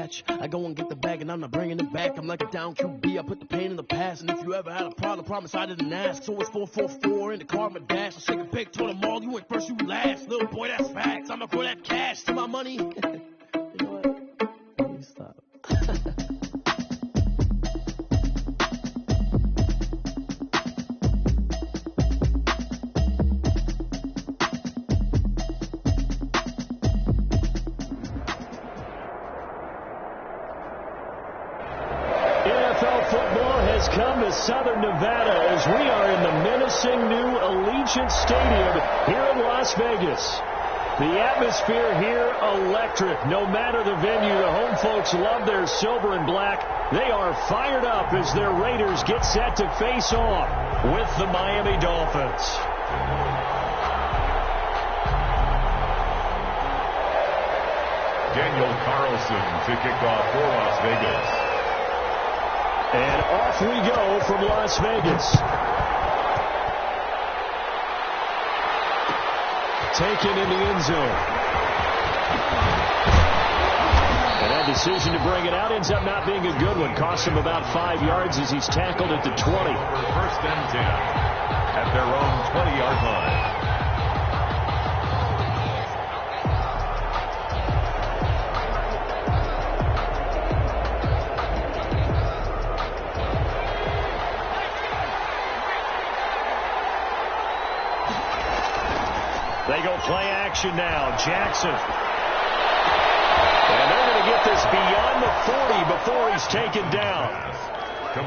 catch. I go and get the bag and I'm not bringing it back. I'm like a down QB, I put the pain in the past. And if you ever had a problem, promise I didn't ask. So it's 444 in the car, my dash. I shake a pick, told them all, you went first, you last. Little boy, that's facts. I'ma throw that cash to my money. You know what? Let me stop. Come to Southern Nevada as we are in the menacing new Allegiant Stadium here in Las Vegas. The atmosphere here electric. No matter the venue, the home folks love their silver and black. They are fired up as their Raiders get set to face off with the Miami Dolphins. Daniel Carlson to kick off for Las Vegas. And off we go from Las Vegas. Taken in the end zone. And that decision to bring it out ends up not being a good one. Cost him about 5 yards as he's tackled at the 20. First and 10 at their own 20-yard line. They go play action now. Jackson. And they're going to get this beyond the 40 before he's taken down.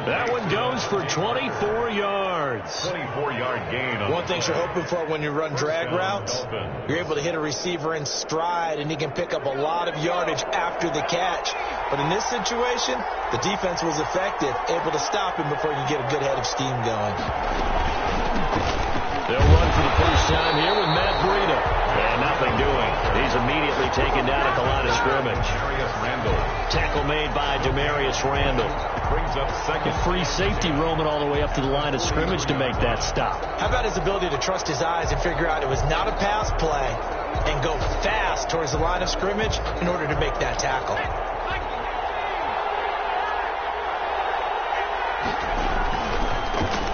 That one goes for 24 yards. 24-yard gain. One thing you're hoping for when you run drag routes, you're able to hit a receiver in stride, and he can pick up a lot of yardage after the catch. But in this situation, the defense was effective, able to stop him before you get a good head of steam going. They'll run for the first time here with Matt Breida. And nothing doing. He's immediately taken down at the line of scrimmage. Tackle made by Demarius Randall. Brings up second. Free safety roaming all the way up to the line of scrimmage to make that stop. How about his ability to trust his eyes and figure out it was not a pass play and go fast towards the line of scrimmage in order to make that tackle.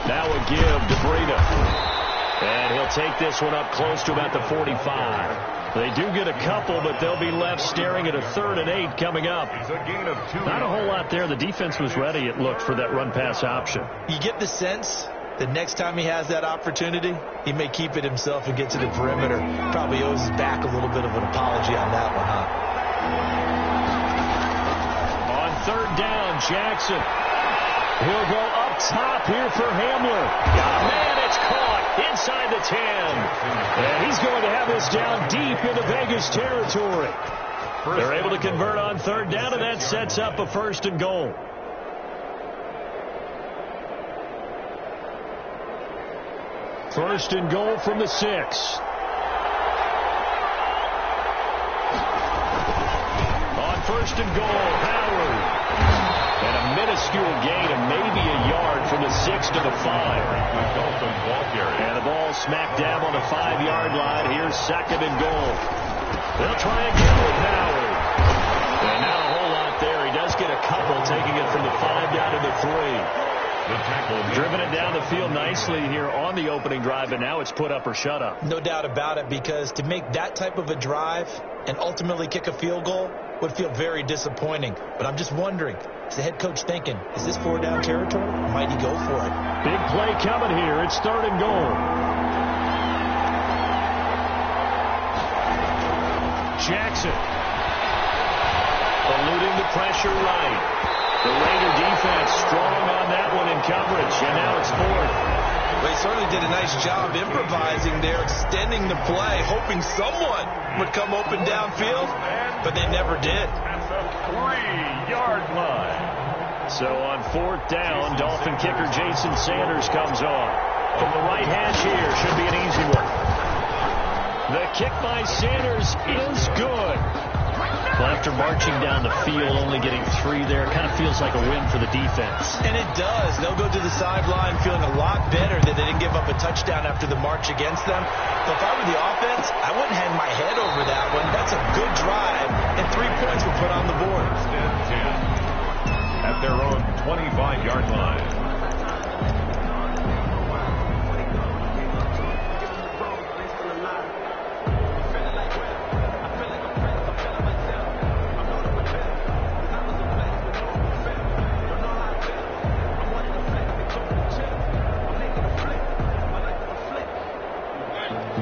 Now a give to Breida. And he'll take this one up close to about the 45. They do get a couple, but they'll be left staring at a 3rd and 8 coming up. It's a gain of 2. Not a whole lot there. The defense was ready, it looked, for that run-pass option. You get the sense that next time he has that opportunity, he may keep it himself and get to the perimeter. Probably owes his back a little bit of an apology on that one, huh? On 3rd down, Jackson. He'll go up top here for Hamler. Man, it's caught inside the 10. And he's going to have this down deep into Vegas territory. They're able to convert on 3rd down, and that sets up a 1st and goal. First and goal from the 6. On 1st and goal, Howard. And a minuscule gain of maybe a yard from the 6 to the 5. And the ball smack dab on the 5-yard line. Here's 2nd and goal. They'll try again with Howard. And not a whole lot there. He does get a couple, taking it from the 5 down to the 3. Driven it down the field nicely here on the opening drive, and now it's put up or shut up. No doubt about it, because to make that type of a drive and ultimately kick a field goal would feel very disappointing. But I'm just wondering, is the head coach thinking, is this 4-down territory? Might he go for it? Big play coming here. It's 3rd and goal. Jackson. Eluding the pressure right. The Raider defense strong on that one in coverage, and now it's 4th. They certainly did a nice job improvising there, extending the play, hoping someone would come open downfield, but they never did. That's a 3-yard line. So on 4th down, Dolphin kicker Jason Sanders comes on. From the right hash here, should be an easy one. The kick by Sanders is good. Well, after marching down the field, only getting 3 there, it kind of feels like a win for the defense. And it does. They'll go to the sideline feeling a lot better that they didn't give up a touchdown after the march against them. But if I were the offense, I wouldn't hang my head over that one. That's a good drive, and 3 points were put on the board. 25-yard line.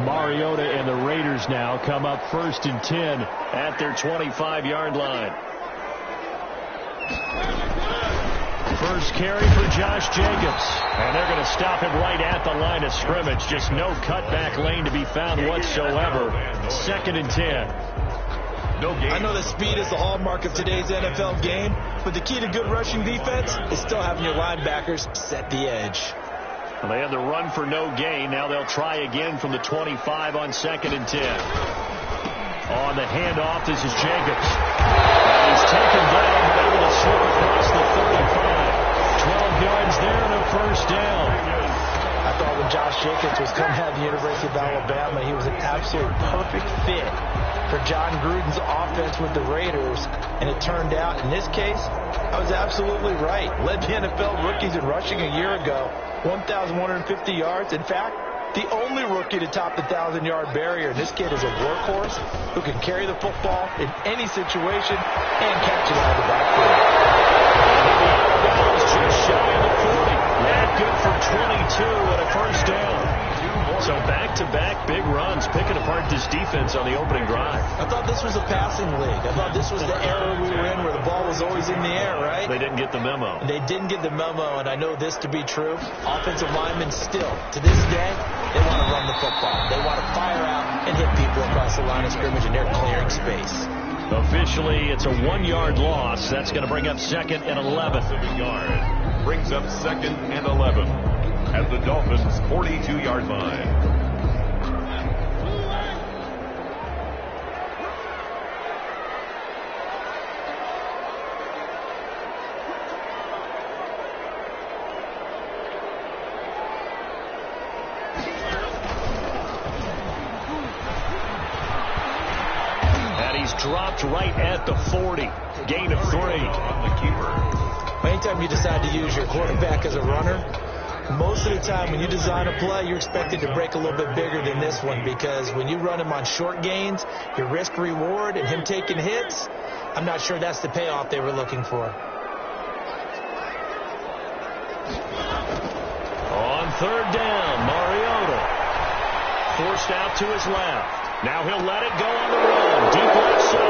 Mariota and the Raiders now come up 1st and 10 at their 25-yard line. First carry for Josh Jacobs. And they're going to stop him right at the line of scrimmage. Just no cutback lane to be found whatsoever. 2nd and 10. I know that speed is the hallmark of today's NFL game, but the key to good rushing defense is still having your linebackers set the edge. Well, they had the run for no gain. Now they'll try again from the 25 on 2nd and 10. On the handoff, this is Jacobs. And he's taken down, but able to slip across the 35. 12 yards there and a first down. I thought when Josh Jacobs was coming out of the University of Alabama, he was an absolute perfect fit for John Gruden's offense with the Raiders. And it turned out, in this case, I was absolutely right. Led the NFL rookies in rushing a year ago. 1,150 yards. In fact, the only rookie to top the 1,000-yard barrier. This kid is a workhorse who can carry the football in any situation and catch it out of the backfield. Just shy of the 40. Not good for 22 and a first down. So back-to-back big runs, picking apart this defense on the opening drive. I thought this was a passing league. I thought this was the era we were in where the ball was always in the air, right? They didn't get the memo. They didn't get the memo, and I know this to be true. Offensive linemen still, to this day, they want to run the football. They want to fire out and hit people across the line of scrimmage, and they're clearing space. Officially, it's a 1-yard loss. That's going to bring up 2nd and 11. Brings up 2nd and 11 at the Dolphins' 42-yard line. Dropped right at the 40. Gain of 3. On the keeper. Anytime you decide to use your quarterback as a runner, most of the time when you design a play, you're expected to break a little bit bigger than this one, because when you run him on short gains, your risk reward and him taking hits, I'm not sure that's the payoff they were looking for. On 3rd down, Mariota forced out to his left. Now he'll let it go on the run. Deep left side.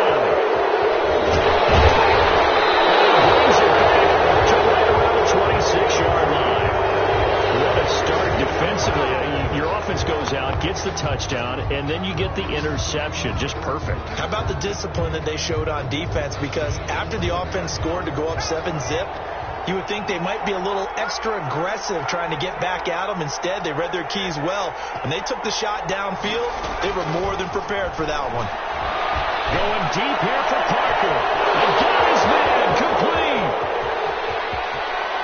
And he brings it back to right around the 26-yard line. What a start defensively. Your offense goes out, gets the touchdown, and then you get the interception. Just perfect. How about the discipline that they showed on defense? Because after the offense scored to go up 7-zip, you would think they might be a little extra aggressive trying to get back at them. Instead, they read their keys well. When they took the shot downfield, they were more than prepared for that one. Going deep here for Parker. And got his man complete.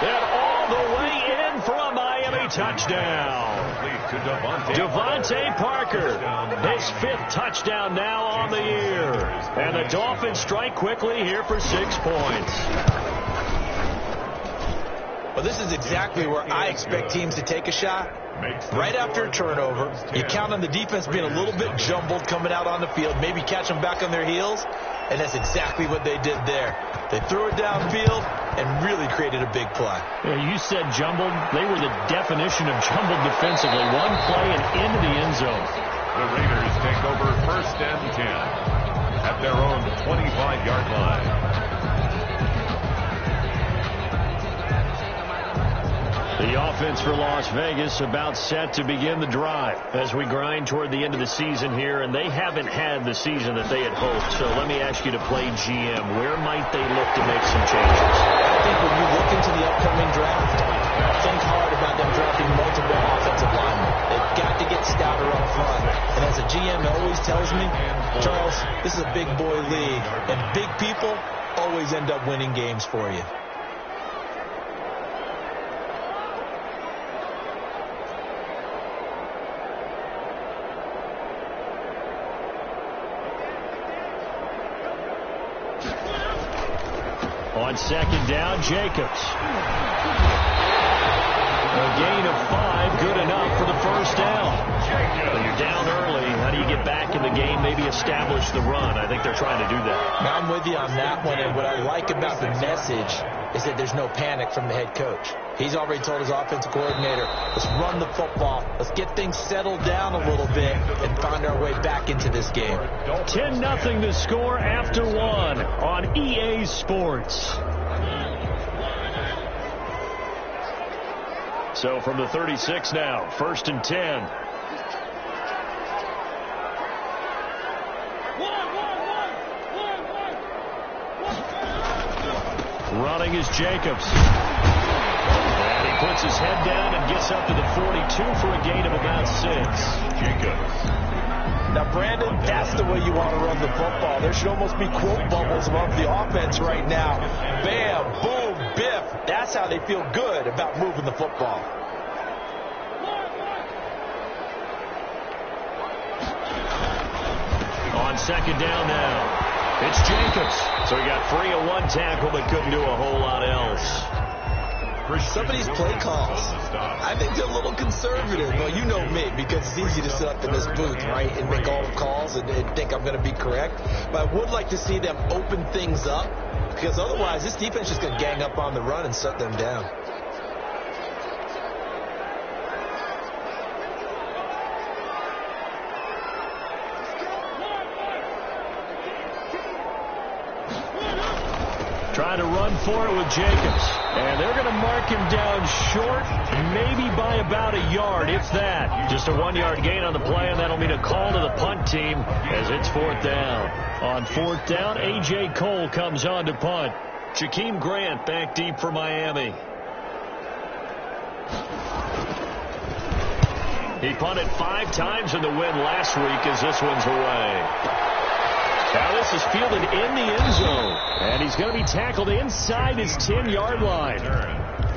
And all the way in for a Miami touchdown. Devontae Parker, his 5th touchdown now on the year. And the Dolphins strike quickly here for 6 points. Well, this is exactly where I expect teams to take a shot. Right after a turnover, you count on the defense being a little bit jumbled coming out on the field, maybe catch them back on their heels, and that's exactly what they did there. They threw it downfield and really created a big play. Yeah, you said jumbled. They were the definition of jumbled defensively. One play and into the end zone. The Raiders take over 1st and 10 at their own 25-yard line. The offense for Las Vegas about set to begin the drive as we grind toward the end of the season here, and they haven't had the season that they had hoped. So let me ask you to play GM. Where might they look to make some changes? I think when you look into the upcoming draft, think hard about them drafting multiple offensive linemen. They've got to get stouter up front. And as a GM always tells me, Charles, this is a big boy league, and big people always end up winning games for you. On second down, Jacobs. A gain of 5, good enough for the first down. When you're down early, how do you get back in the game, maybe establish the run? I think they're trying to do that. Now, I'm with you on that one, and what I like about the message is that there's no panic from the head coach. He's already told his offensive coordinator, let's run the football, let's get things settled down a little bit and find our way back into this game. 10-0 the score after 1 on EA Sports. So from the 36 now, 1st and 10. Running is Jacobs. And he puts his head down and gets up to the 42 for a gain of about 6. Jacobs. Now, Brandon, that's the way you want to run the football. There should almost be quote bubbles above the offense right now. Bam, boom, biff. That's how they feel good about moving the football. On second down now, it's Jacobs. So he got free of one tackle but couldn't do a whole lot else. Some of these play calls, I think they're a little conservative. Well, you know me, because it's easy to sit up in this booth, right, and make all the calls and think I'm going to be correct. But I would like to see them open things up, because otherwise this defense is just going to gang up on the run and shut them down. Trying to run for it with Jacobs. And they're going to mark him down short, maybe by about a yard, if that. Just a 1-yard gain on the play, and that'll mean a call to the punt team as it's 4th down. On 4th down, A.J. Cole comes on to punt. Jakeem Grant back deep for Miami. He punted 5 times in the win last week as this one's away. Now this is fielded in the end zone, and he's going to be tackled inside his 10-yard line.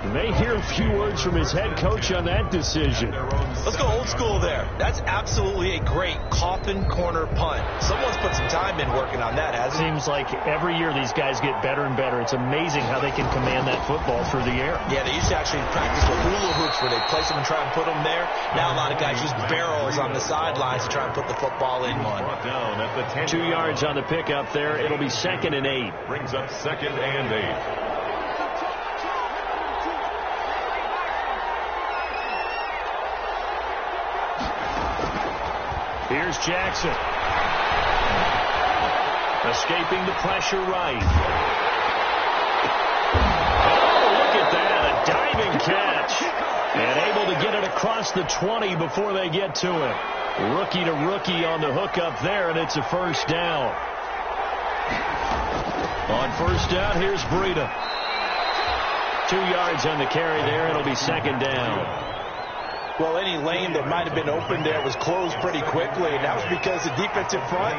You may hear a few words from his head coach on that decision. Let's go old school there. That's absolutely a great coffin corner punt. Someone's put some time in working on that, hasn't it? Seems like every year these guys get better and better. It's amazing how they can command that football through the air. Yeah, they used to actually practice with hula hoops where they place them and try and put them there. Now a lot of guys use barrels on the sidelines to try and put the football in one. 2 yards on the pickup there. It'll be 2nd and 8. Brings up 2nd and 8. Here's Jackson. Escaping the pressure right. Oh, look at that. A diving catch. And able to get it across the 20 before they get to it. Rookie to rookie on the hookup there, and it's a 1st down. On 1st down, here's Breida. 2 yards on the carry there. It'll be 2nd down. Well, any lane that might have been open there was closed pretty quickly, and that was because the defensive front,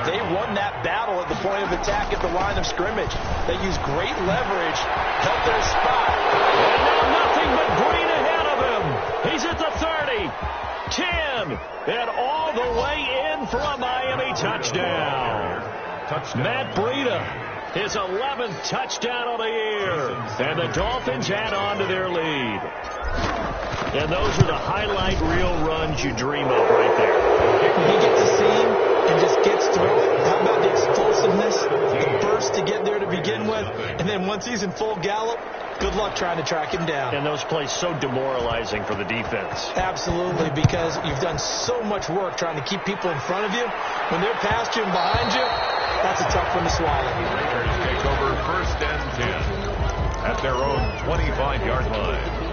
they won that battle at the point of attack at the line of scrimmage. They used great leverage, held their spot. And now nothing but green ahead of him. He's at the 30, 10, and all the way in for a Miami touchdown. Matt Breida, his 11th touchdown of the year, and the Dolphins add on to their lead. And those are the highlight reel runs you dream of right there. He gets to see him and just gets through it. How about the explosiveness, the burst to get there to begin with, and then once he's in full gallop, good luck trying to track him down. And those plays so demoralizing for the defense. Absolutely, because you've done so much work trying to keep people in front of you. When they're past you and behind you, that's a tough one to swallow. Raiders take over 1st and 10 at their own 25-yard line.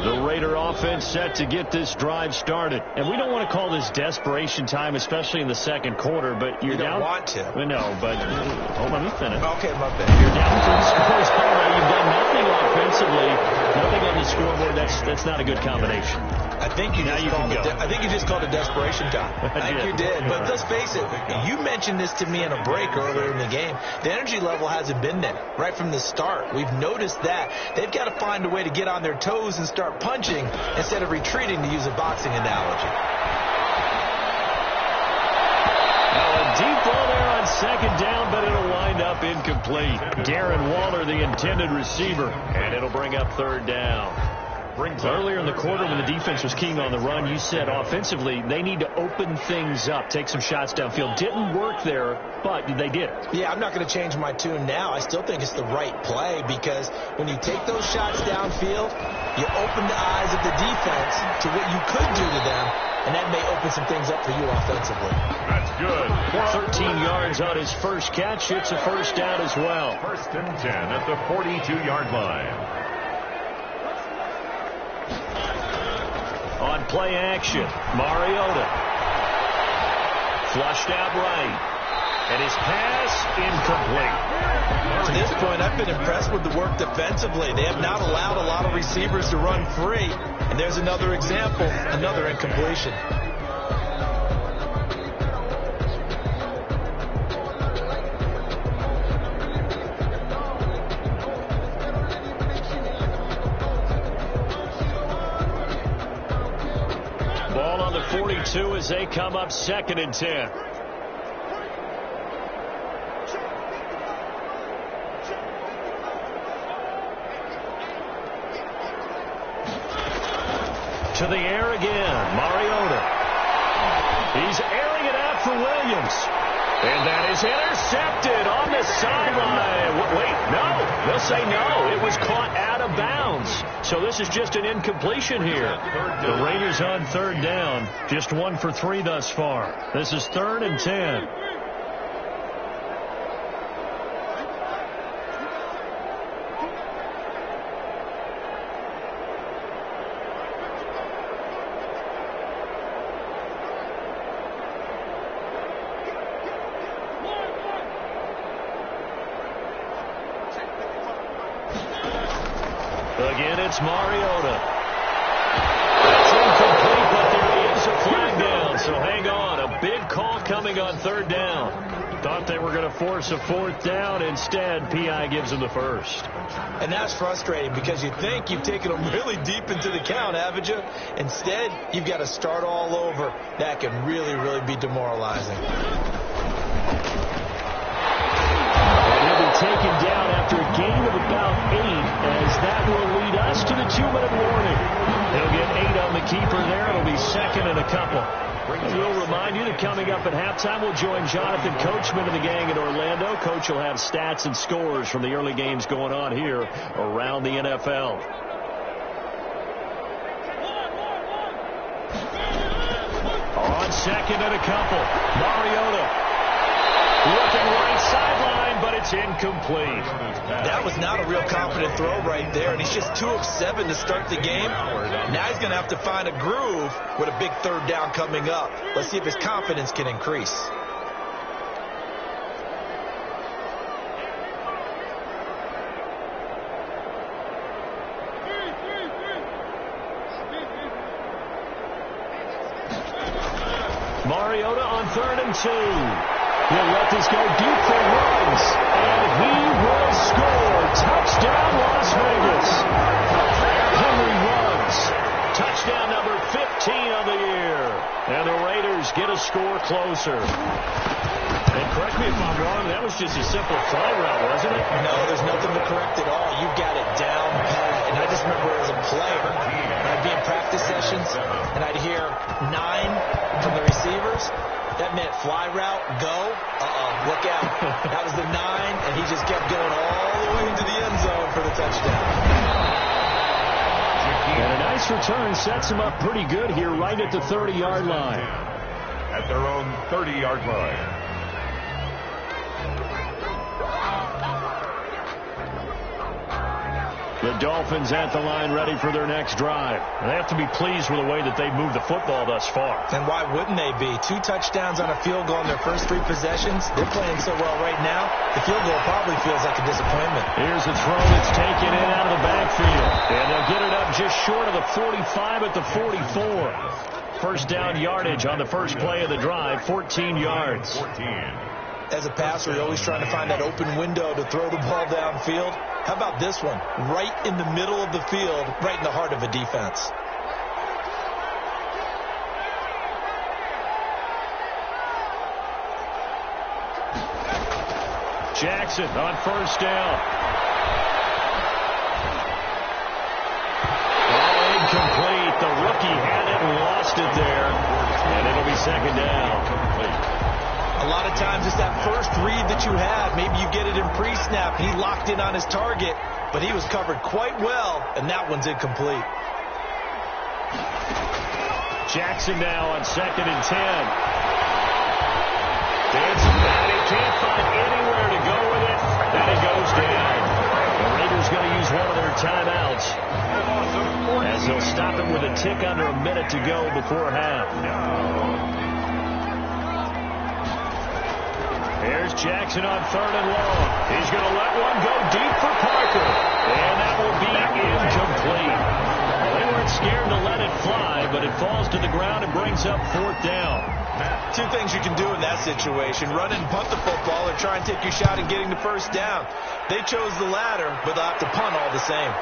The Raider offense set to get this drive started. And we don't want to call this desperation time, especially in the 2nd quarter, but you're down. You don't want to. No, but hold on, let me finish. Okay, my bad. You're down 3 scores. You've done nothing offensively, nothing on the scoreboard. That's not a good combination. I think you just called it desperation time. I think you did. But let's face it, you mentioned this to me in a break earlier in the game. The energy level hasn't been there right from the start. We've noticed that. They've got to find a way to get on their toes and start punching instead of retreating, to use a boxing analogy. up incomplete. Darren Waller, the intended receiver, and it'll bring up third down. Earlier in the quarter when the defense was keen on the run, you said offensively they need to open things up, take some shots downfield. Didn't work there, but they did. Yeah, I'm not going to change my tune now. I still think it's the right play because when you take those shots downfield, you open the eyes of the defense to what you could do to them, and that may open some things up for you offensively. That's good. 13 yards on his first catch. It's a first down as well. First and 10 at the 42-yard line. On play action, Mariota. Flushed out right. And his pass incomplete. To this point, I've been impressed with the work defensively. They have not allowed a lot of receivers to run free. And there's another example, another incompletion. Ball on the 42 as they come up 2nd and 10. To the air again, Mariota. He's airing it out for Williams. And that is intercepted on the sideline. Wait, no. They'll say no. It was caught out of bounds. So this is just an incompletion here. The Raiders on third down. Just 1 for 3 thus far. This is 3rd and 10. Again, it's Mariota. That's incomplete, but there is a flag down, so hang on. A big call coming on third down. Thought they were going to force a 4th down. Instead, P.I. gives them the first. And that's frustrating because you think you've taken them really deep into the count, haven't you? Instead, you've got to start all over. That can really, really be demoralizing. Taken down after a gain of about 8, as that will lead us to the 2-minute warning. He'll get 8 on the keeper there. It'll be 2nd and a couple. And we'll remind you that coming up at halftime, we'll join Jonathan Coachman of the gang in Orlando. Coach will have stats and scores from the early games going on here around the NFL. On 2nd and a couple, Mariota. Looking right sideline, but it's incomplete. That was not a real confident throw right there, and he's just 2 of 7 to start the game. Now he's going to have to find a groove with a big 3rd down coming up. Let's see if his confidence can increase. Mariota on 3rd and 2. He'll let this go deep for runs, and he will score. Touchdown, Las Vegas. Henry Ruggs. Touchdown number 15 on the year. And the Raiders get a score closer. And correct me if I'm wrong, that was just a simple fly route, wasn't it? No, there's nothing to correct at all. You've got it down pat. And I just remember as a player, I'd be in practice sessions, and I'd hear 9 from the receivers. That meant fly route, go, look out. That was the 9, and he just kept going all the way into the end zone for the touchdown. And a nice return sets him up pretty good here right at the 30-yard line. At their own 30-yard line. The Dolphins at the line ready for their next drive. They have to be pleased with the way that they've moved the football thus far. And why wouldn't they be? 2 touchdowns on a field goal in their first 3 possessions. They're playing so well right now, the field goal probably feels like a disappointment. Here's a throw that's taken in out of the backfield. And they'll get it up just short of the 45 at the 44. First down yardage on the first play of the drive, 14 yards. 14. As a passer, you're always trying to find that open window to throw the ball downfield. How about this one? Right in the middle of the field, right in the heart of a defense. Jackson on first down. Ball incomplete. The rookie had it and lost it there. And it'll be second down. A lot of times it's that first read that you have. Maybe you get it in pre-snap. He locked in on his target, but he was covered quite well, and that one's incomplete. Jackson now on 2nd and 10. Dancing that. He can't find anywhere to go with it. And it goes down. The Raiders going to use one of their timeouts, as they'll stop it with a tick under a minute to go before half. Here's Jackson on 3rd and long. He's going to let one go deep for Parker. And that will be incomplete. They weren't scared to let it fly, but it falls to the ground and brings up 4th down. Two things you can do in that situation: run and punt the football, or try and take your shot at getting the first down. They chose the latter, but they'll have to punt all the same.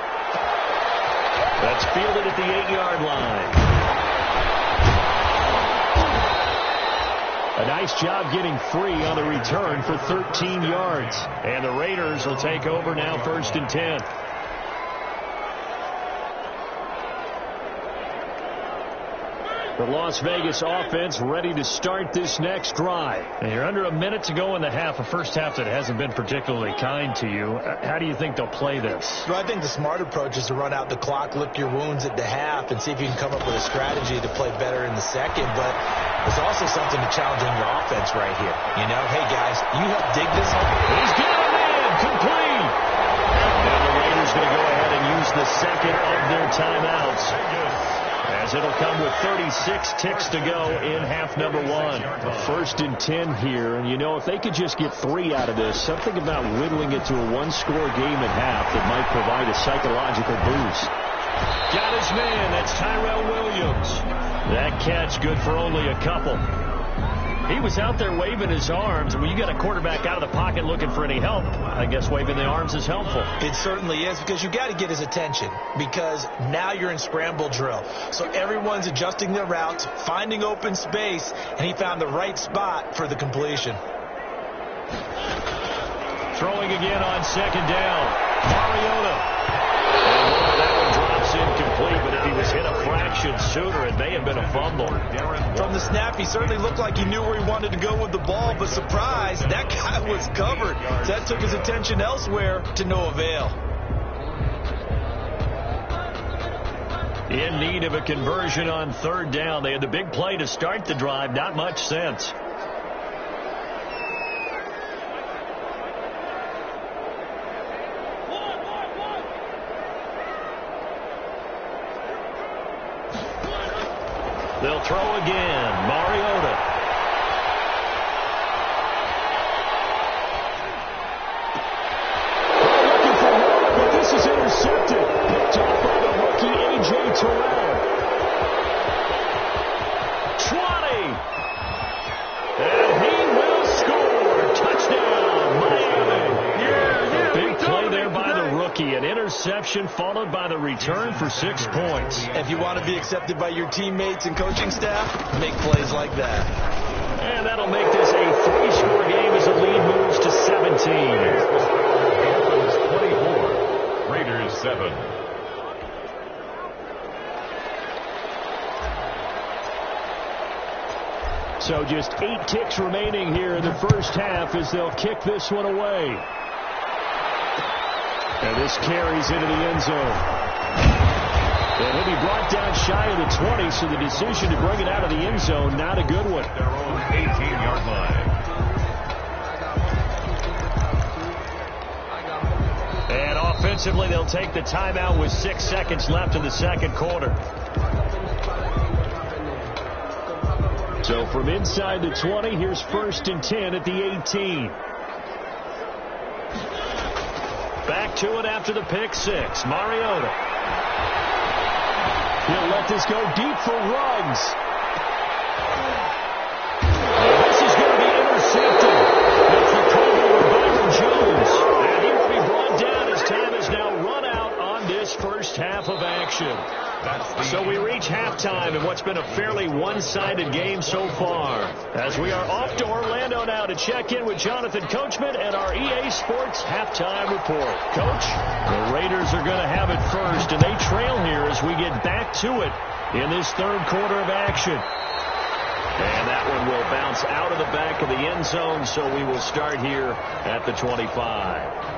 That's fielded at the 8-yard line. A nice job getting free on the return for 13 yards. And the Raiders will take over now, 1st and 10. The Las Vegas offense ready to start this next drive. And you're under a minute to go in the half, a first half that hasn't been particularly kind to you. How do you think they'll play this? Well, I think the smart approach is to run out the clock, lick your wounds at the half, and see if you can come up with a strategy to play better in the second. But there's also something to challenge on your offense right here. You know, hey, guys, you help dig this hole. He's got a man, complete. And the Raiders going to go ahead and use the second of their timeouts, as it'll come with 36 ticks to go in half number 1. A 1st and 10 here. And, you know, if they could just get 3 out of this, something about whittling it to a one-score game at half that might provide a psychological boost. Got his man. That's Tyrell Williams. That catch good for only a couple. He was out there waving his arms. When you got a quarterback out of the pocket looking for any help, I guess waving the arms is helpful. It certainly is, because you got to get his attention, because now you're in scramble drill. So everyone's adjusting their routes, finding open space, and he found the right spot for the completion. Throwing again on 2nd down. Mariota. And that one drops incomplete, but if he was hit a fraction sooner, it may have been a fumble. From the snap, he certainly looked like he knew where he wanted to go with the ball, but surprise, that guy was covered. So that took his attention elsewhere to no avail. In need of a conversion on 3rd down. They had the big play to start the drive. Not much sense. They'll throw again. Mariota. Looking for one, but this is intercepted. Picked off by the rookie, A.J. Terrell. 20. And he will score. Touchdown, Miami. A big play there by the rookie. An interception followed by the return for 6 points. If you want to be accepted by your teammates and coaching staff, make plays like that. And that'll make this a 3-score game as the lead moves to 17. 24, Raiders 7. So just 8 ticks remaining here in the first half as they'll kick this one away. And this carries into the end zone. And he'll be brought down shy of the 20, so the decision to bring it out of the end zone, not a good one. Their own 18-yard line. And offensively, they'll take the timeout with 6 seconds left in the second quarter. So from inside the 20, here's 1st and 10 at the 18. Back to it after the pick 6. Mariota. He'll let this go deep for Ruggs. And this is going to be intercepted. That's the cover of Byron Jones. And he will be brought down as time is now run out on this first half of action. So we reach halftime. halftime in what's been a fairly one-sided game so far. As we are off to Orlando now to check in with Jonathan Coachman and our EA Sports halftime report. Coach, the Raiders are going to have it first, and they trail here as we get back to it in this third quarter of action. And that one will bounce out of the back of the end zone, so we will start here at the 25.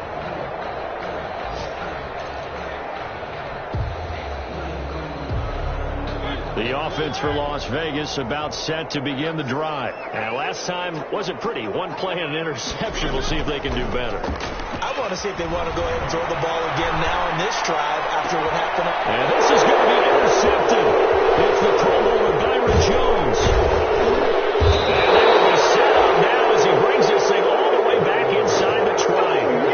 The offense for Las Vegas about set to begin the drive. And last time wasn't pretty. One play and an interception. We'll see if they can do better. I want to see if they want to go ahead and throw the ball again now in this drive after what happened. And this is going to be intercepted. It's the Pro Bowler Byron Jones. And they will be set up now as he brings this thing all the way back inside the triangle.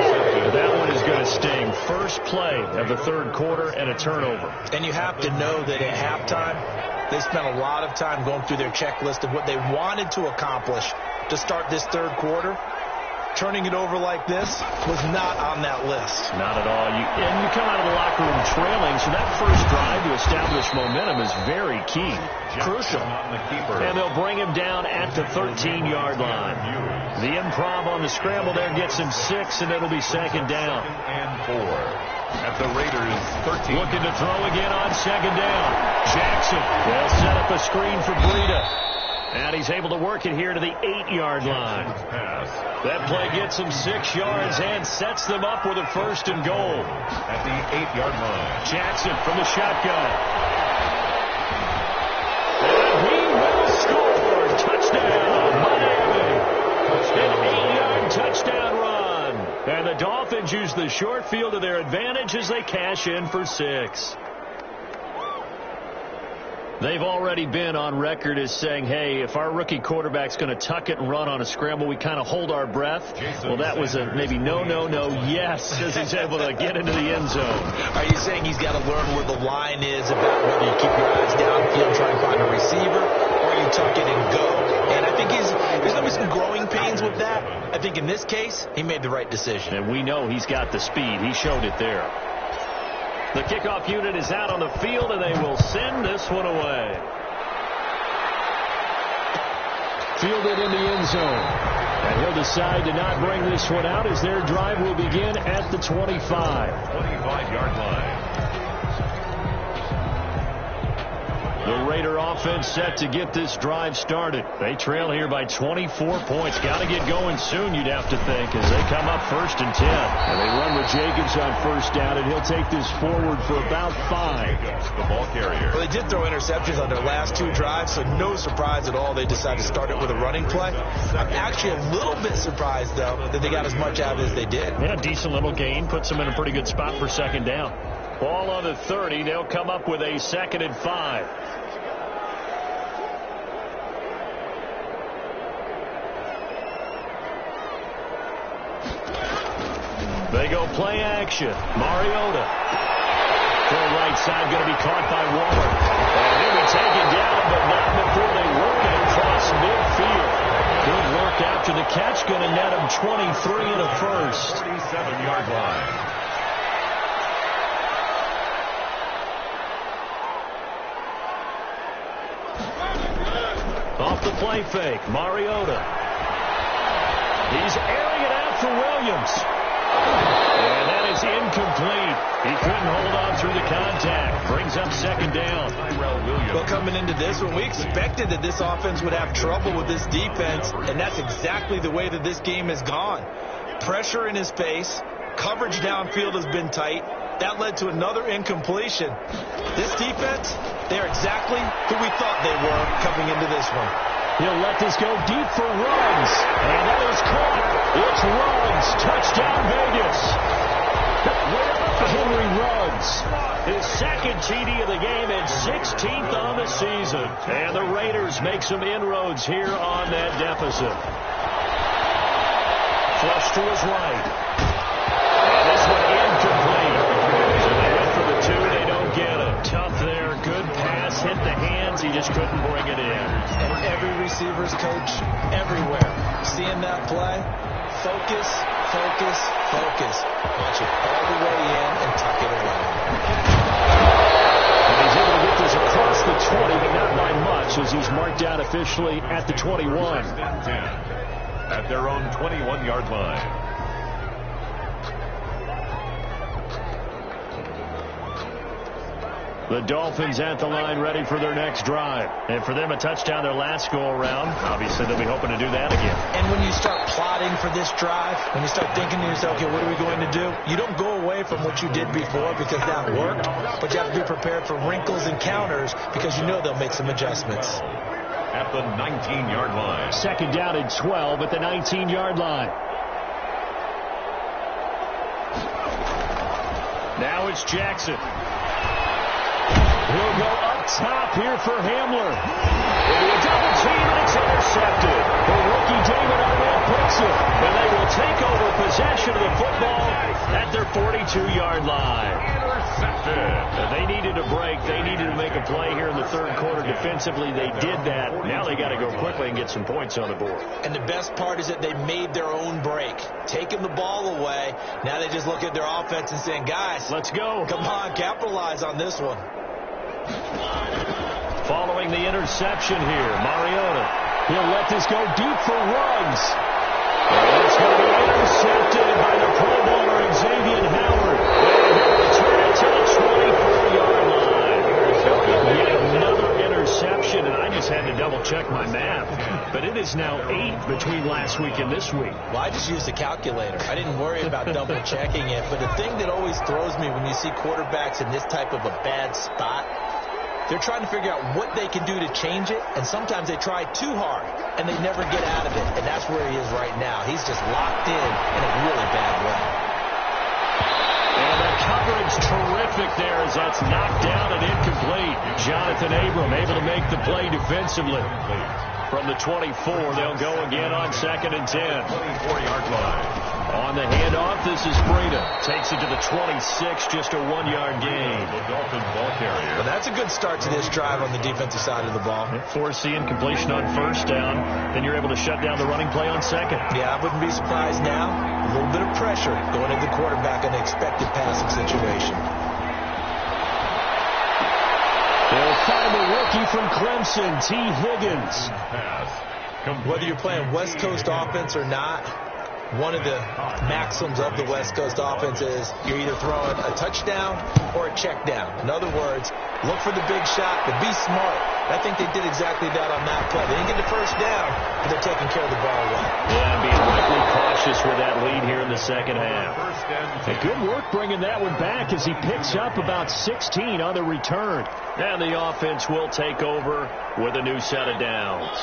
That one is going to sting. First play of the third quarter and a turnover. And you have to know that at halftime, they spent a lot of time going through their checklist of what they wanted to accomplish to start this third quarter. Turning it over like this was not on that list. Not at all. And you come out of the locker room trailing, so that first drive to establish momentum is very key. Crucial. And they'll bring him down at the 13-yard line. The improv on the scramble there gets him 6, and it'll be second down. And 4 at the Raiders 13. Looking to throw again on second down. Jackson will set up a screen for Breida. And he's able to work it here to the 8-yard line. That play gets him 6 yards and sets them up with a first and goal. At the 8-yard line. Jackson from the shotgun. And he will score. Touchdown, Miami. An 8-yard touchdown run. And the Dolphins use the short field to their advantage as they cash in for 6. They've already been on record as saying, hey, if our rookie quarterback's going to tuck it and run on a scramble, we kind of hold our breath. Well, that was a maybe no, yes, as he's able to get into the end zone. Are you saying he's got to learn where the line is about whether you keep your eyes downfield, try to find a receiver, or you tuck it and go? And I think there's going to be some growing pains with that. I think in this case, he made the right decision. And we know he's got the speed. He showed it there. The kickoff unit is out on the field, and they will send this one away. Fielded in the end zone. And he'll decide to not bring this one out as their drive will begin at the 25. 25-yard line. The Raider offense set to get this drive started. They trail here by 24 points. Got to get going soon, you'd have to think, as they come up 1st and 10. And they run with Jacobs on first down, and he'll take this forward for about 5. The ball carrier. Well, they did throw interceptions on their last 2 drives, so no surprise at all they decided to start it with a running play. I'm actually a little bit surprised, though, that they got as much out as they did. Yeah, decent little gain. Puts them in a pretty good spot for second down. Ball on the 30. They'll come up with a 2nd and 5. They go play action. Mariota. Full right side going to be caught by Waller. And he'll be taken down, but not before they work it across midfield. Good work after the catch. Going to net him 23 and a first. 37-yard line. Off the play fake. Mariota. He's airing it out for Williams. And that is incomplete. He couldn't hold on through the contact. Brings up second down. Well, coming into this one, we expected that this offense would have trouble with this defense, and that's exactly the way that this game has gone. Pressure in his face. Coverage downfield has been tight. That led to another incompletion. This defense, they're exactly who we thought they were coming into this one. He'll let this go deep for Ruggs. And that is caught. It's Ruggs. Touchdown, Vegas. Henry Ruggs. His second TD of the game and 16th on the season. And the Raiders make some inroads here on that deficit. Flush to his right. And this one incomplete. So they went for the 2. They don't get it. Tough there. Good pass. Hit the hands. He just couldn't bring it in. And every receiver's coach everywhere. Seeing that play, focus, focus, focus. Watch it all the way in and tuck it away. And he's able to get this across past the 20, but not by much, as he's marked out officially at the 21. At their own 21-yard line. The Dolphins at the line, ready for their next drive. And for them, a touchdown their last go-around. Obviously, they'll be hoping to do that again. And when you start plotting for this drive, when you start thinking to yourself, okay, what are we going to do? You don't go away from what you did before because that worked, but you have to be prepared for wrinkles and counters because you know they'll make some adjustments. At the 19-yard line. Second down and 12 at the 19-yard line. Now it's Jackson. He'll go up top here for Hamler. It'll be a double team, and it's intercepted. The rookie David Arnett picks it, and they will take over possession of the football at their 42-yard line. Intercepted. They needed a break. They needed to make a play here in the third quarter defensively. They did that. Now they got to go quickly and get some points on the board. And the best part is that they made their own break, taking the ball away. Now they just look at their offense and saying, guys, let's go. Come on, capitalize on this one. Following the interception here, Mariota. He'll let this go deep for Ruggs. And it's going to be intercepted by the Pro Bowler Xavier Howard. And he'll return it to the 24-yard line. Yet another interception, and I just had to double-check my math. But it is now 8 between last week and this week. Well, I just used a calculator. I didn't worry about double-checking it. But the thing that always throws me when you see quarterbacks in this type of a bad spot, they're trying to figure out what they can do to change it, and sometimes they try too hard, and they never get out of it, and that's where he is right now. He's just locked in a really bad way. And the coverage terrific there as that's knocked down and incomplete. Jonathan Abram able to make the play defensively. From the 24, they'll go again on 2nd and 10. 24-yard line. On the handoff, this is Breida. Takes it to the 26, just a 1-yard gain. The Dolphins ball carrier. Well, that's a good start to this drive on the defensive side of the ball. Forcing completion on first down. Then you're able to shut down the running play on second. Yeah, I wouldn't be surprised now. A little bit of pressure going into the quarterback on the expected passing situation. They'll find the rookie from Clemson, T. Higgins. Whether you're playing West Coast offense or not, one of the maxims of the West Coast offense is you're either throwing a touchdown or a check down. In other words, look for the big shot, but be smart. I think they did exactly that on that play. They didn't get the first down, but they're taking care of the ball well. Yeah, being rightly cautious with that lead here in the second half. And good work bringing that one back as he picks up about 16 on the return. And the offense will take over with a new set of downs.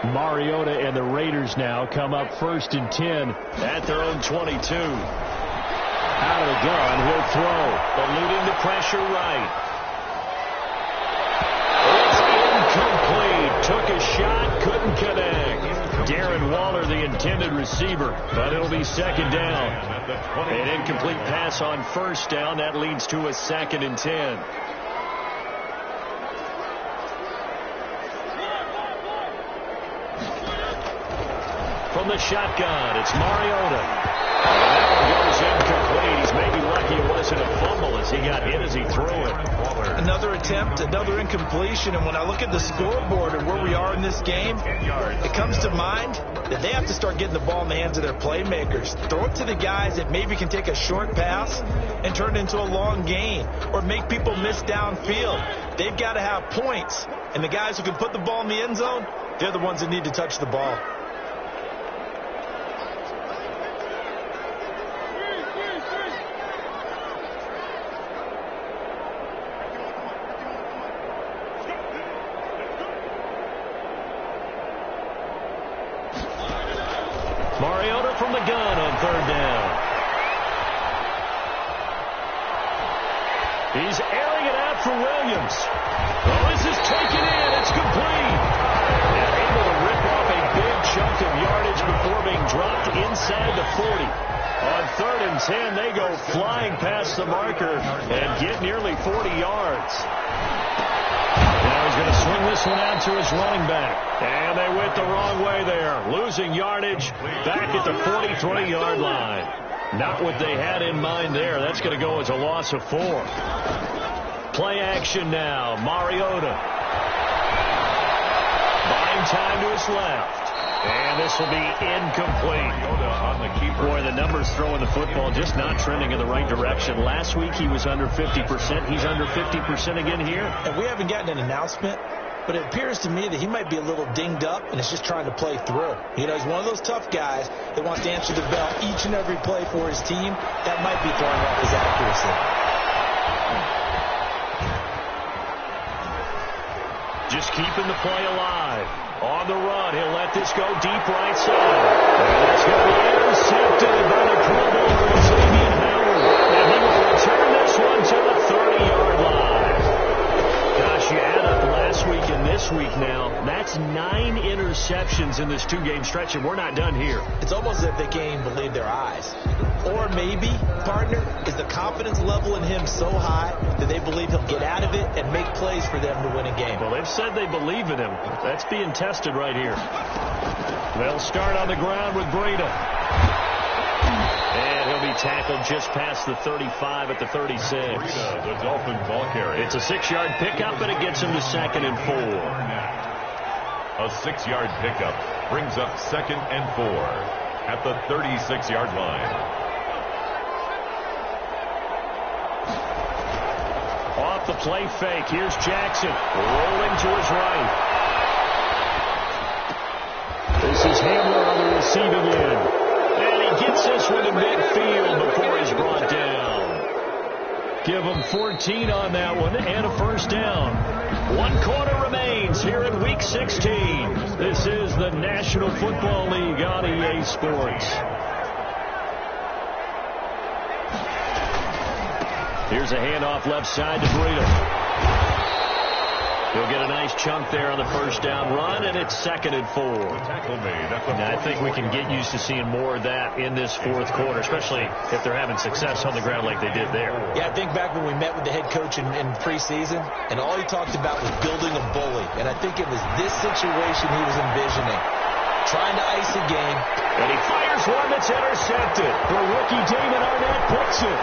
Mariota and the Raiders now come up 1st and 10 at their own 22. Out of the gun, he'll throw. Eluding the pressure right. It's incomplete. Took a shot, couldn't connect. Darren Waller, the intended receiver, but it'll be 2nd down. An incomplete pass on 1st down. That leads to a 2nd and 10. From the shotgun, it's Mariota. That one goes incomplete. He's maybe lucky it wasn't a fumble as he got hit as he threw it. Another attempt, another incompletion, and when I look at the scoreboard and where we are in this game, it comes to mind that they have to start getting the ball in the hands of their playmakers. Throw it to the guys that maybe can take a short pass and turn it into a long gain or make people miss downfield. They've got to have points, and the guys who can put the ball in the end zone, they're the ones that need to touch the ball. Mariota from the gun on 3rd down. He's airing it out for Williams. Oh, this is taken in. It's complete. And able to rip off a big chunk of yardage before being dropped inside the 40. On 3rd and 10, they go flying past the marker and get nearly 40 yards. Now he's going to swing this one out to his running back. And they went the wrong way there. Losing yardage back at the 43-yard line. Not what they had in mind there. That's going to go as a loss of 4. Play action now. Mariota. Buying time to his left. And this will be incomplete. On the keeper. Boy, the numbers throwing the football just not trending in the right direction. Last week he was under 50%. He's under 50% again here. And we haven't gotten an announcement, but it appears to me that he might be a little dinged up and is just trying to play through. You know, he's one of those tough guys that wants to answer the bell each and every play for his team. That might be throwing off his accuracy. Just keeping the play alive. On the run, he'll let this go deep right side. And it's going to be intercepted by the Pro Bowler, Xavier Howard. And he will return this one to the 30-yard line. Gosh, you add up last week and this week now. That's 9 interceptions in this 2-game stretch, and we're not done here. It's almost as if they can't even believe their eyes. Or maybe, partner, is the confidence level in him so high that they believe he'll get out of it and make plays for them to win a game. Well, they've said they believe in him. That's being tested right here. They'll start on the ground with Breida. And he'll be tackled just past the 35 at the 36. Breida, the Dolphin ball carrier. It's a 6-yard pickup, and it gets him to 2nd and 4. A 6-yard pickup brings up 2nd and 4 at the 36-yard line. Off the play fake. Here's Jackson rolling to his right. This is Hamler on the receiving end. And he gets this one in midfield before he's brought down. Give him 14 on that one and a first down. 1 quarter remains here in Week 16. This is the National Football League on EA Sports. Here's a handoff left side to Breida. He'll get a nice chunk there on the first down run, and it's 2nd and 4. And I think we can get used to seeing more of that in this 4th quarter, especially if they're having success on the ground like they did there. Yeah, I think back when we met with the head coach in preseason, and all he talked about was building a bully. And I think it was this situation he was envisioning. Trying to ice a game. And he fires one that's intercepted. The rookie David Arnett puts it.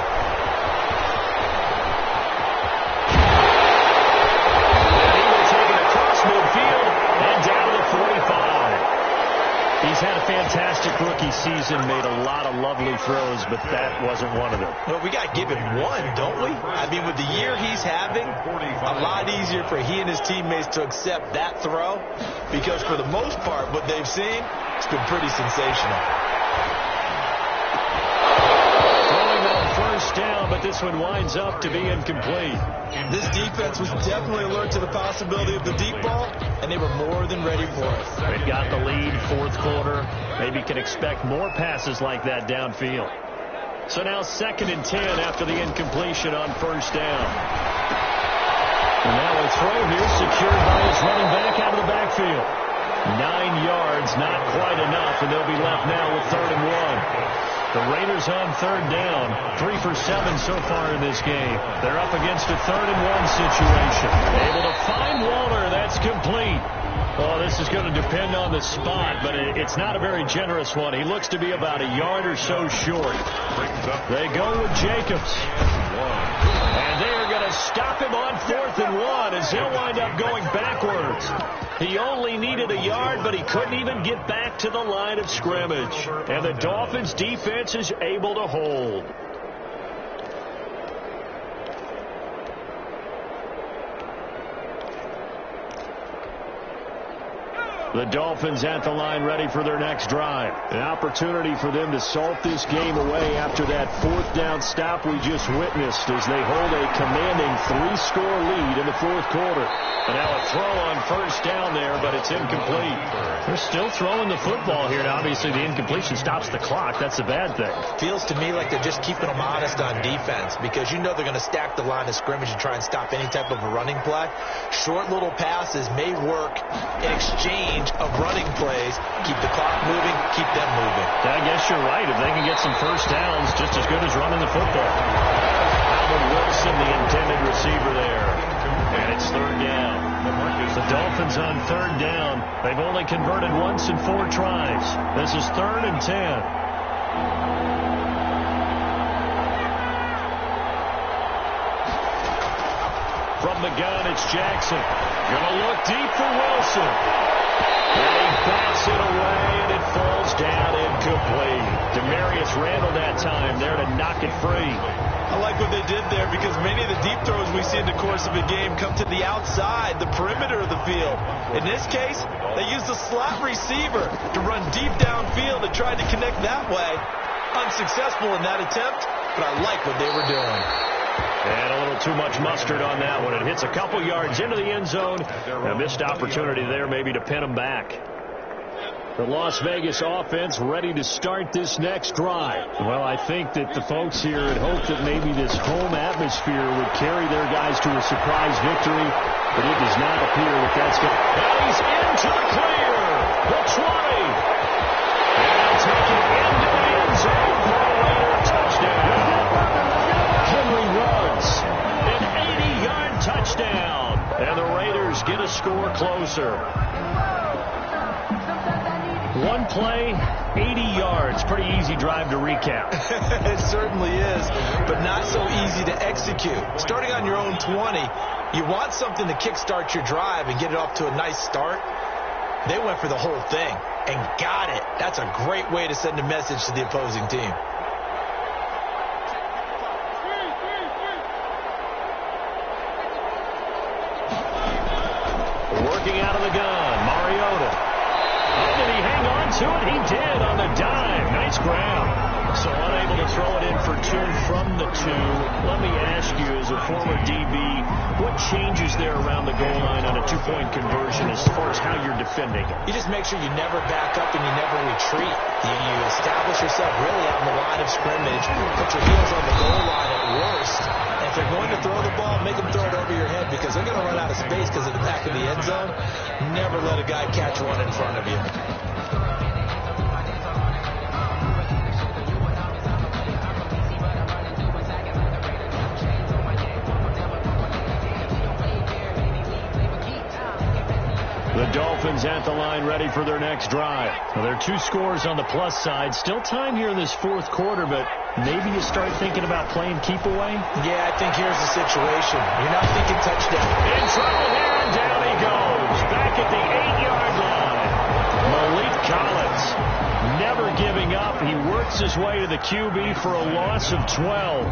Midfield and down to the 45. He's had a fantastic rookie season, made a lot of lovely throws, but that wasn't one of them. Well, we got to give him one, don't we? I mean, with the year he's having, a lot easier for he and his teammates to accept that throw, because for the most part, what they've seen, it's been pretty sensational. Throwing on first down, but this one winds up to be incomplete. This defense was definitely alert to the possibility of the deep ball, and they were more than ready for it. They've got the lead, 4th quarter. Maybe can expect more passes like that downfield. So now 2nd and 10 after the incompletion on first down. And now a throw here secured by his running back out of the backfield. 9 yards, not quite enough, and they'll be left now with 3rd and 1. The Raiders on 3rd down, 3 for 7 so far in this game. They're up against a 3rd and 1 situation. Able to find Waller. That's complete. Oh, this is going to depend on the spot, but it's not a very generous one. He looks to be about a yard or so short. They go with Jacobs. And they are going to stop him on 4th and 1 as he'll wind up going backwards. He only needed a yard, but he couldn't even get back to the line of scrimmage. And the Dolphins defense is able to hold. The Dolphins at the line ready for their next drive. An opportunity for them to salt this game away after that 4th down stop we just witnessed as they hold a commanding 3-score lead in the 4th quarter. And now a throw on first down there, but it's incomplete. They're still throwing the football here. Now, obviously, the incompletion stops the clock. That's a bad thing. Feels to me like they're just keeping them honest on defense because you know they're going to stack the line of scrimmage and try and stop any type of a running play. Short little passes may work in exchange of running plays. Keep the clock moving, keep them moving. I guess you're right. If they can get some first downs, just as good as running the football. Alvin Wilson, the intended receiver there. And it's 3rd down. The Dolphins on 3rd down. They've only converted once in 4 tries. This is 3rd and 10. From the gun, it's Jackson. Gonna look deep for Wilson. And he bats it away, and it falls down incomplete. Demarius Randall that time there to knock it free. I like what they did there because many of the deep throws we see in the course of a game come to the outside, the perimeter of the field. In this case, they used a slot receiver to run deep downfield and tried to connect that way. Unsuccessful in that attempt, but I like what they were doing. And a little too much mustard on that one. It hits a couple yards into the end zone. A missed opportunity there maybe to pin them back. The Las Vegas offense ready to start this next drive. Well, I think that the folks here had hoped that maybe this home atmosphere would carry their guys to a surprise victory, but it does not appear that that's going to. Now he's into the clear. The 20. And taking it into the end zone for a Raider touchdown. Henry Ruggs, an 80-yard touchdown. And the Raiders get a score closer. One play, 80 yards. Pretty easy drive to recap. It certainly is, but not so easy to execute. Starting on your own 20, you want something to kickstart your drive and get it off to a nice start. They went for the whole thing and got it. That's a great way to send a message to the opposing team. Working out of the gun, Mariota. Oh, did he hang on to it? He did on the dime. Nice grab. So unable to throw it in for two from the two. Let me ask you, as a former DB, what changes there around the goal line on a two-point conversion as far as how you're defending it? You just make sure you never back up and you never retreat. You establish yourself really on the line of scrimmage, put your heels on the goal line at worst. And if they're going to throw the ball, make them throw it over your head because they're going to run out of space because of the back of the end zone. Never let a guy catch one in front of you. The Dolphins at the line ready for their next drive. Well, there are two scores on the plus side. Still time here in this fourth quarter, but maybe you start thinking about playing keep away? Yeah, I think here's the situation. You're not thinking touchdown. In trouble here, and down he goes. Back at the 8-yard line. Malik Collins never giving up. He works his way to the QB for a loss of 12.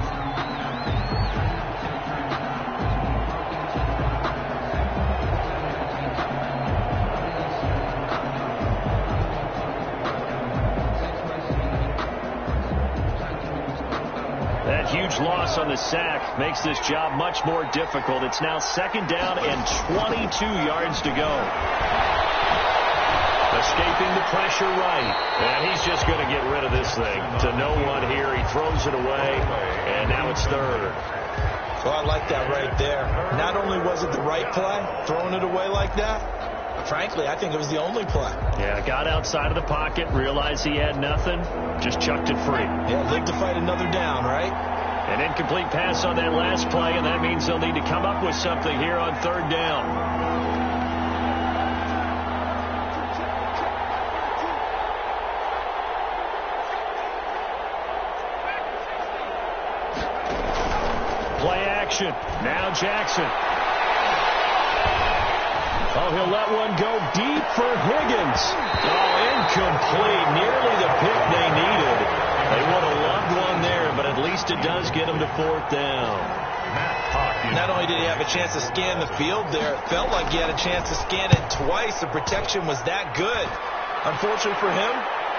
Huge loss on the sack makes this job much more difficult. It's now second down and 22 yards to go. Escaping the pressure right. And he's just going to get rid of this thing to no one here. He throws it away, and now it's third. So I like that right there. Not only was it the right play, throwing it away like that, frankly, I think it was the only play. Yeah, got outside of the pocket, realized he had nothing, just chucked it free. Yeah, live to fight another down, right? An incomplete pass on that last play, and that means they'll need to come up with something here on third down. Play action. Now Jackson. Oh, he'll let one go deep for Higgins. Oh, incomplete. Nearly the pick they needed. They would have loved one there, but at least it does get them to fourth down. Not only did he have a chance to scan the field there, it felt like he had a chance to scan it twice. The protection was that good. Unfortunately for him,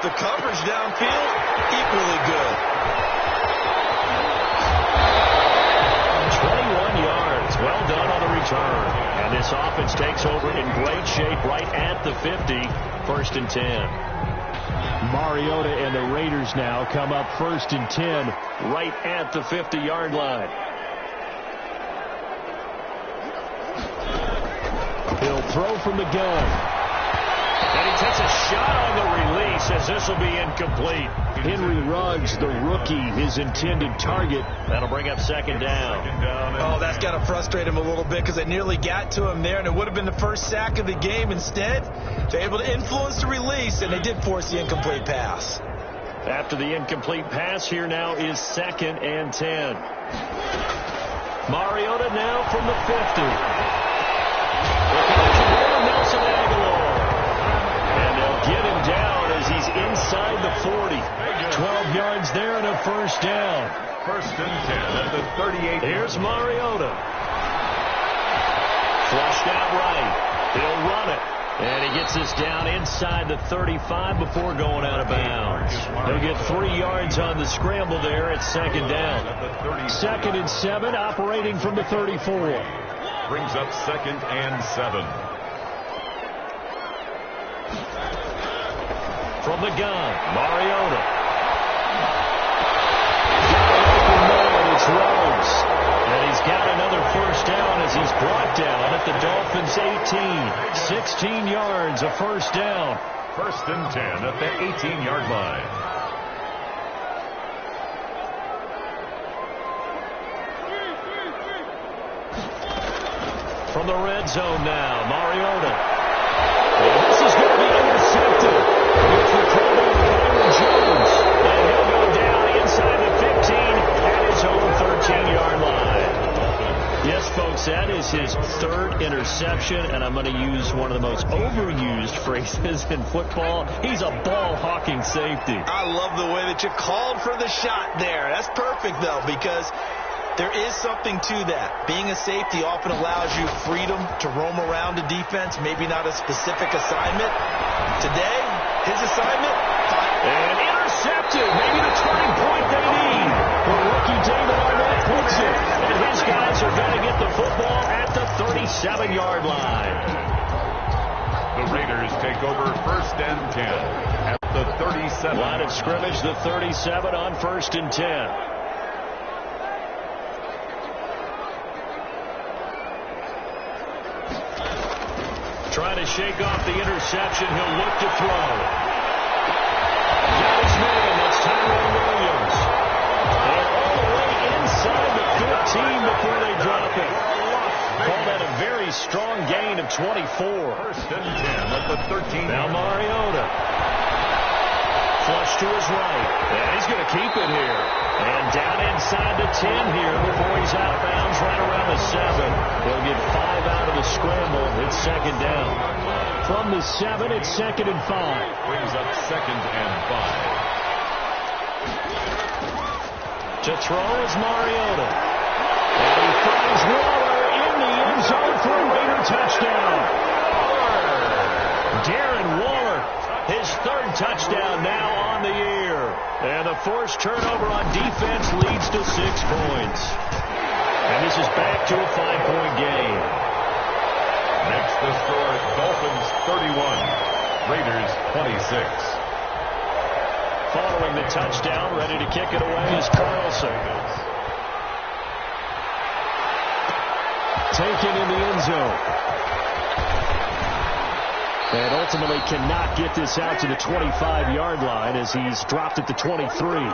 the coverage downfield, equally good. 21 yards. Well done on the return. And this offense takes over in great shape right at the 50. First and 10. Mariota and the Raiders now come up first and 10 right at the 50-yard line. He'll throw from the gun. And he takes a shot on the release as this will be incomplete. Henry Ruggs, the rookie, his intended target. That'll bring up second down. Oh, that's got to frustrate him a little bit because it nearly got to him there, and it would have been the first sack of the game. Instead, they're able to influence the release, and they did force the incomplete pass. After the incomplete pass, here now is second and 10. Mariota now from the 50. Nelson Aguilar. And they'll get him down as he's inside the 40. 12 yards there and a first down. First and 10 at the 38. Here's Mariota. Flushed out right. He'll run it. And he gets us down inside the 35 before going out of bounds. He'll get 3 yards on the scramble there at second down. 2nd and 7, operating from the 34. Brings up 2nd and 7. From the gun, Mariota. It's Rhodes. And he's got another first down as he's brought down at the Dolphins' 18. 16 yards, a first down. First and 10 at the 18-yard line. From the red zone now, Mariota. And this is going to be intercepted. It's recovered by Byron Jones. And he'll go down inside the 15 at his own 13-yard line. Yes, folks, that is his 3rd interception, and I'm going to use one of the most overused phrases in football. He's a ball-hawking safety. I love the way that you called for the shot there. That's perfect, though, because there is something to that. Being a safety often allows you freedom to roam around a defense, maybe not a specific assignment. Today, his assignment, and intercepted. Maybe the turning point they need. Well, rookie David Arnett puts it. And his guys are going to get the football at the 37-yard line. The Raiders take over 1st and 10 at the 37. Line of scrimmage, the 37 on 1st and 10. Trying to shake off the interception. He'll look to throw. Got his man. That's Tyrone Williams. And all the way inside the 15 before they drop it. Call that a very strong gain of 24. 1st and 10 at the 13. Now Mariota. Flush to his right. And he's going to keep it here. And down inside the 10 here before he's out of bounds right around the 7. They'll get 5 out of the scramble. It's second down. From the 7, it's 2nd and 5. Brings up 2nd and 5. To throw is Mariota. And he finds Waller in the end zone for a Raider touchdown. Darren Waller, his 3rd touchdown now on the year. And the forced turnover on defense leads to 6 points. And this is back to a 5-point game. Next the score, Dolphins 31, Raiders 26. Following the touchdown, ready to kick it away is Carlson. Taken in the end zone. And ultimately cannot get this out to the 25-yard line as he's dropped at the 23.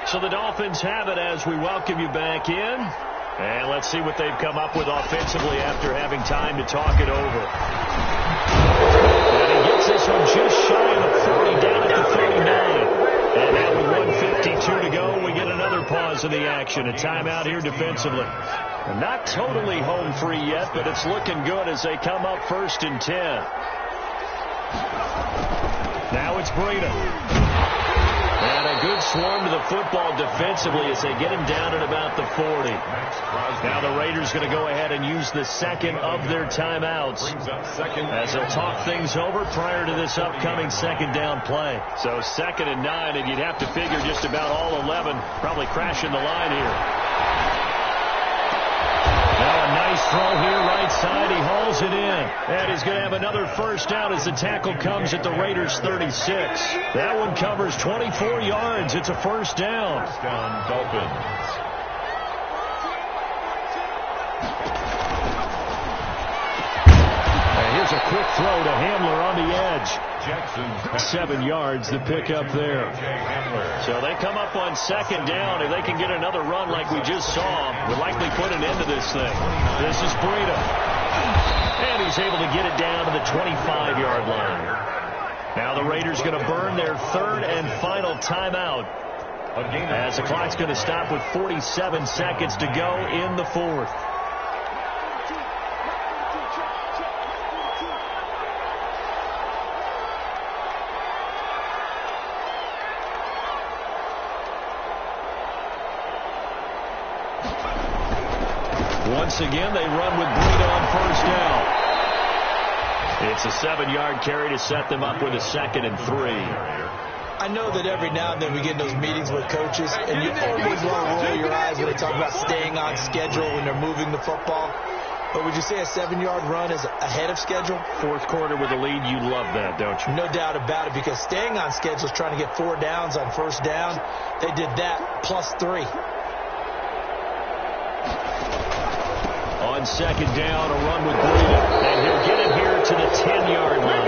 So the Dolphins have it as we welcome you back in. And let's see what they've come up with offensively after having time to talk it over. And he gets this one just shy of the 40, down at the 39. And now with 1:52 to go, we get another pause in the action. A timeout here defensively. And not totally home free yet, but it's looking good as they come up 1st and 10. Now it's Breida. And a good swarm to the football defensively as they get him down at about the 40. Now the Raiders going to go ahead and use the 2nd of their timeouts as they'll talk things over prior to this upcoming 2nd down play. So 2nd and 9, and you'd have to figure just about all 11 probably crashing the line here. Now a nice throw here right side. He hauls it in. And he's going to have another first down as the tackle comes at the Raiders' 36. That one covers 24 yards. It's a first down. First down, Dolphins. And here's a quick throw to Hamler on the edge. 7 yards, the pickup there. So they come up on 2nd down. If they can get another run like we just saw, would likely put an end to this thing. This is Breida. And he's able to get it down to the 25-yard line. Now the Raiders going to burn their third and final timeout as the clock's going to stop with 47 seconds to go in the fourth. Once again, they run with Breida on first down. It's a 7-yard carry to set them up with a 2nd and 3. I know that every now and then we get in those meetings with coaches, and you always want to roll your eyes when they talk about staying on schedule when they're moving the football. But would you say a 7-yard run is ahead of schedule? Fourth quarter with a lead, you love that, don't you? No doubt about it, because staying on schedule is trying to get 4 downs on first down. They did that plus 3. On second down, a run with Breida, and he'll get it here to the 10-yard line.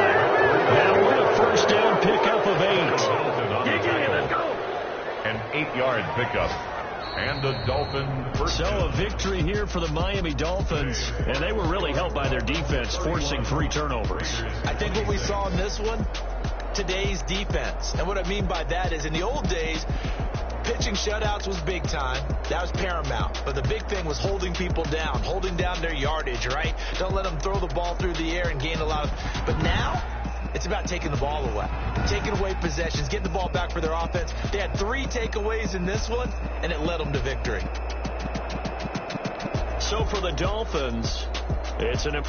Now with a first down pickup of 8. An 8-yard pickup. And a Dolphin first. So a victory here for the Miami Dolphins, and they were really helped by their defense, forcing 3 turnovers. I think what we saw in this one, today's defense. And what I mean by that is in the old days, pitching shutouts was big time. That was paramount. But the big thing was holding people down, holding down their yardage, right? Don't let them throw the ball through the air and gain a lot of... But now, it's about taking the ball away. Taking away possessions, getting the ball back for their offense. They had 3 takeaways in this one, and it led them to victory. So for the Dolphins, it's an...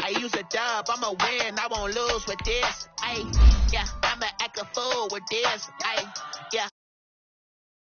I use a dub, I'ma win, I won't lose with this. Yeah, I'ma act a fool with this. Yeah.